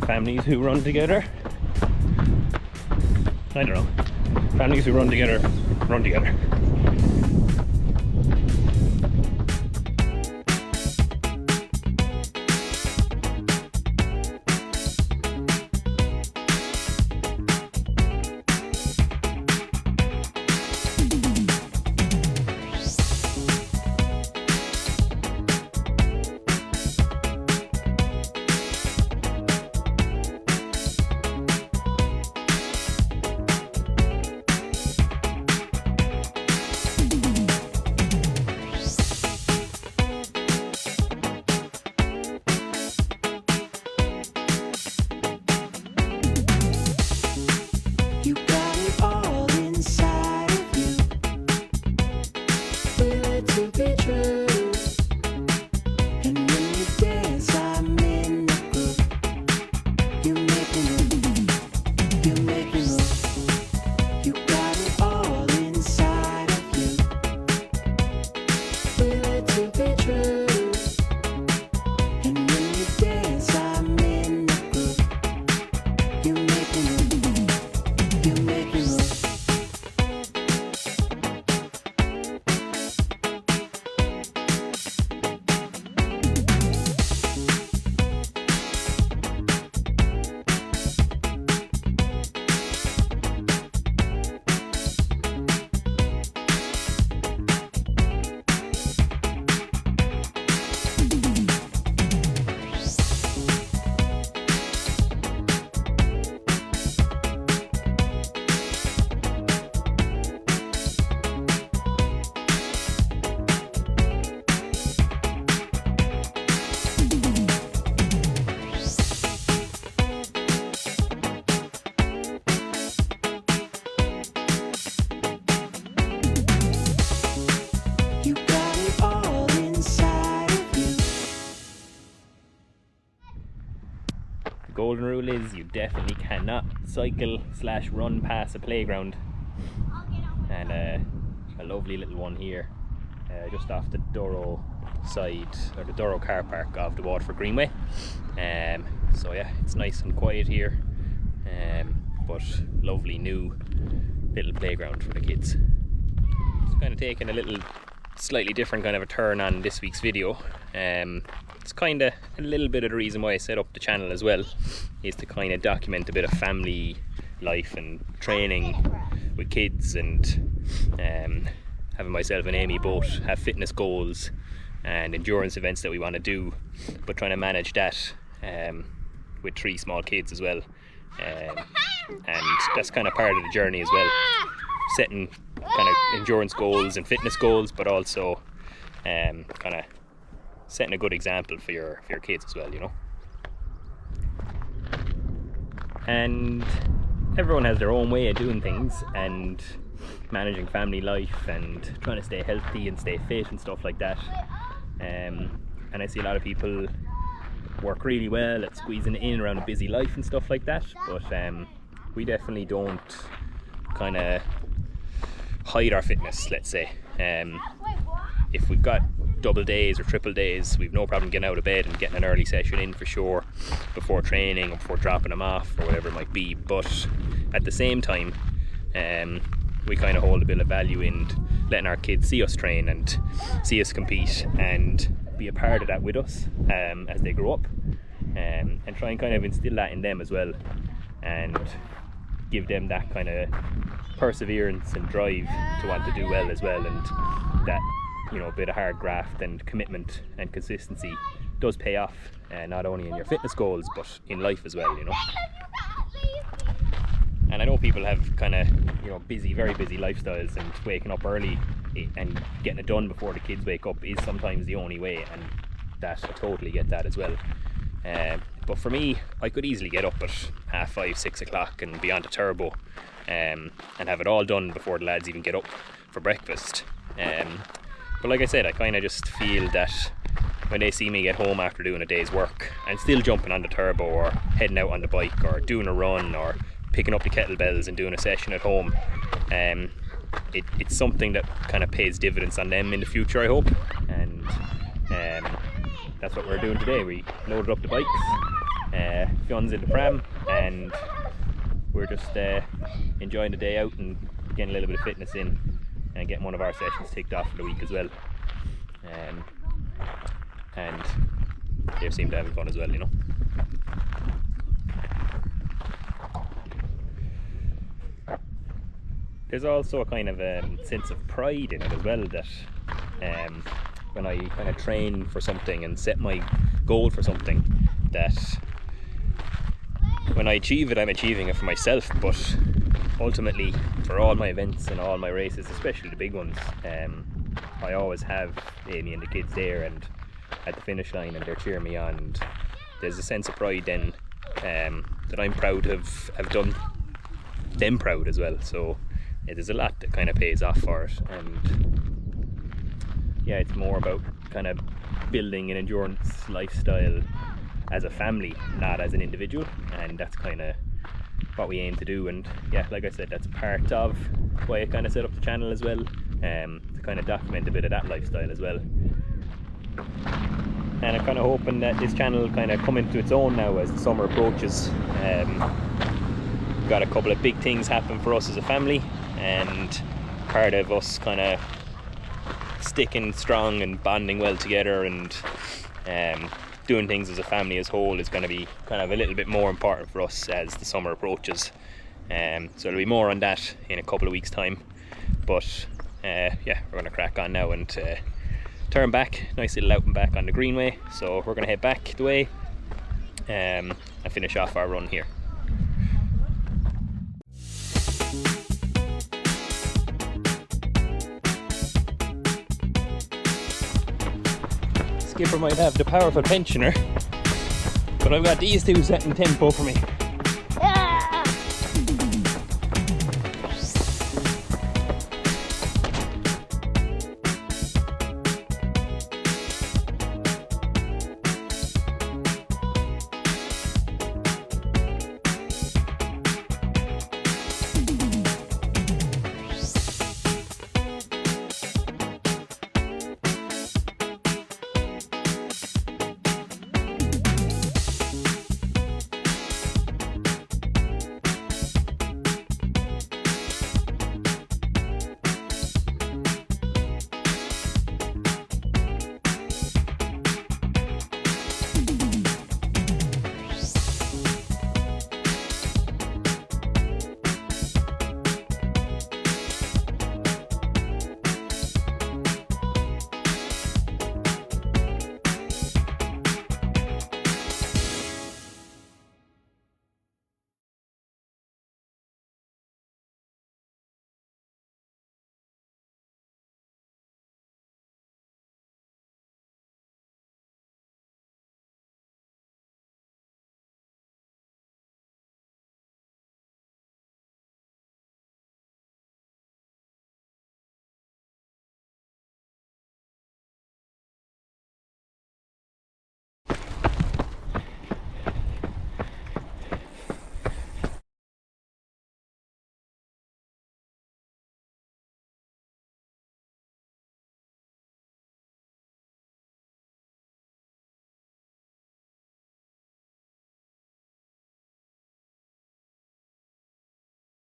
families who run together. I don't know. Families who run together, run together. Golden rule is you definitely cannot cycle/run past a playground. And a lovely little one here just off the Durrow side, or the Durrow car park of the Waterford Greenway. So yeah, it's nice and quiet here, but lovely new little playground for the kids. It's kind of taking a little slightly different kind of a turn on this week's video. It's kind of a little bit of the reason why I set up the channel as well, is to kind of document a bit of family life and training with kids, and having myself and Amy both have fitness goals and endurance events that we want to do, but trying to manage that with 3 small kids as well, and that's kind of part of the journey as well, setting kind of endurance goals and fitness goals, but also kind of setting a good example for your kids as well, you know. And everyone has their own way of doing things and managing family life and trying to stay healthy and stay fit and stuff like that. And I see a lot of people work really well at squeezing it in around a busy life and stuff like that, but we definitely don't kind of hide our fitness, let's say. If we've got double days or triple days, we've no problem getting out of bed and getting an early session in for sure, before training or before dropping them off or whatever it might be. But at the same time, we kind of hold a bit of value in letting our kids see us train and see us compete and be a part of that with us as they grow up, and try and kind of instill that in them as well, and give them that kind of perseverance and drive to want to do well as well, and that, you know, a bit of hard graft and commitment and consistency does pay off, not only in your fitness goals but in life as well, you know. And I know people have kind of, you know, very busy lifestyles, and waking up early and getting it done before the kids wake up is sometimes the only way, and that I totally get that as well. But for me, I could easily get up at 5:30, 6 o'clock and be on the turbo, and have it all done before the lads even get up for breakfast. But like I said, I kind of just feel that when they see me get home after doing a day's work and still jumping on the turbo or heading out on the bike or doing a run or picking up the kettlebells and doing a session at home, it's something that kind of pays dividends on them in the future, I hope. And that's what we're doing today. We loaded up the bikes, Fion's in the pram, and we're just enjoying the day out and getting a little bit of fitness in and getting one of our sessions ticked off for the week as well. And they seem to have fun as well, you know. There's also a kind of sense of pride in it as well, that when I kind of train for something and set my goal for something, that when I achieve it, I'm achieving it for myself, but ultimately for all my events and all my races, especially the big ones, I always have Amy and the kids there and at the finish line, and they're cheering me on, and there's a sense of pride then that I'm proud to have done them proud as well. So there's a lot that kind of pays off for it, and yeah, it's more about kind of building an endurance lifestyle as a family, not as an individual, and that's kind of what we aim to do. And yeah, like I said, that's part of why I kind of set up the channel as well, to kind of document a bit of that lifestyle as well. And I'm kind of hoping that this channel kind of come into its own now as the summer approaches. Got a couple of big things happen for us as a family, and part of us kind of sticking strong and bonding well together and doing things as a family as a whole is going to be kind of a little bit more important for us as the summer approaches. So there'll be more on that in a couple of weeks time, but yeah, we're going to crack on now and turn back. Nice little out and back on the Greenway, so we're going to head back the way and finish off our run here. Skipper might have the powerful pensioner, but I've got these two setting tempo for me.